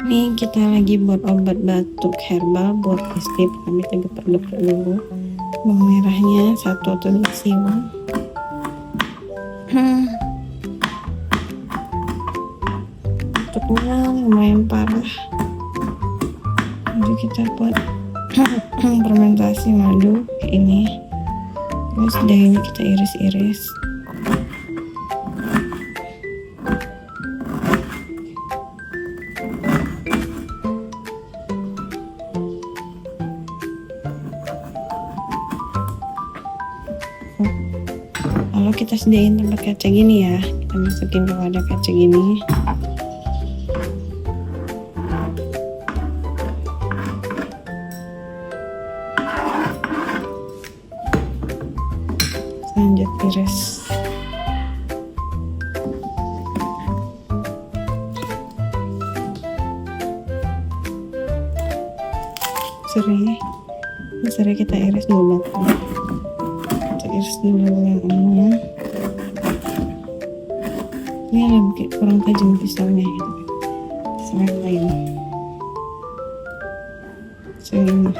Ini kita lagi buat obat batuk herbal buat istri. Kami geprek-geprek dulu. Bawang merahnya 1 atau 2 siung. Batuknya lumayan parah. Jadi kita buat fermentasi madu kayak ini. Terus dagingnya kita iris-iris. Lalu kita sediain tempat kaca gini ya, kita masukin ke wadah kaca gini. Lanjut iris. Serai kita iris dulu. Iris dulu yang ininya. Ini lebih kurang tajam pisaunya gitu. Serai lain. Ini.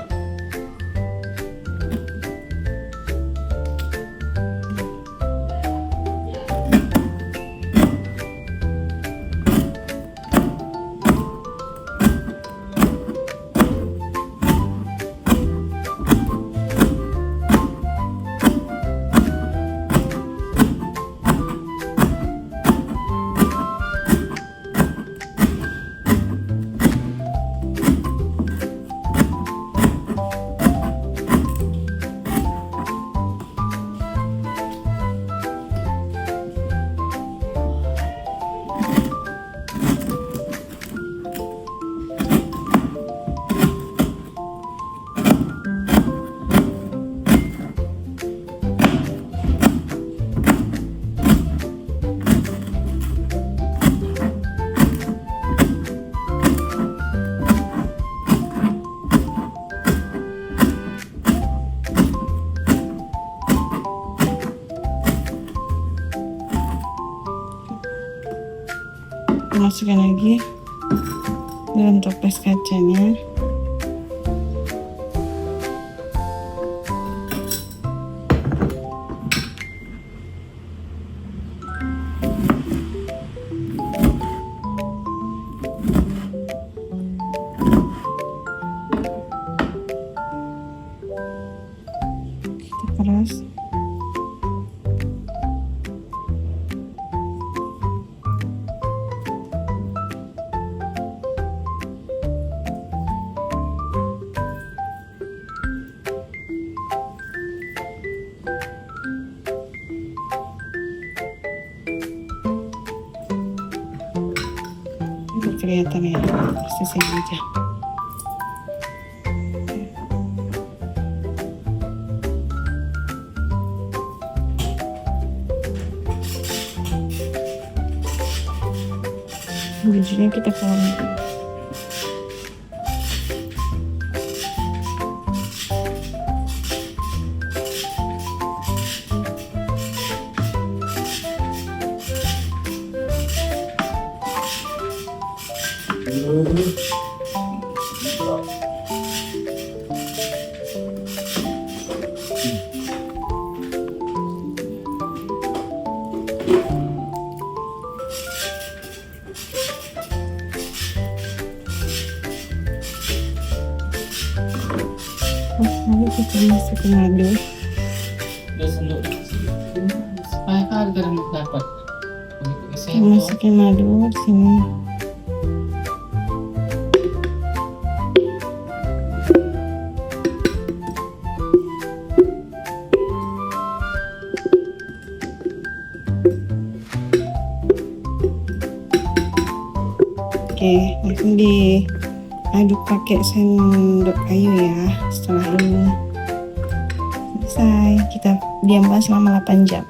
Masukkan lagi dalam toples kacanya. Kita peras. Kelihatan ya, persis aja. Bijinya kita potong. Lalu kita masukin madu. Supaya harga dapat. Masukin madu di sini. Oke, langsung diaduk pakai sendok kayu ya. Setelah ini selesai, kita diamkan selama 8 jam.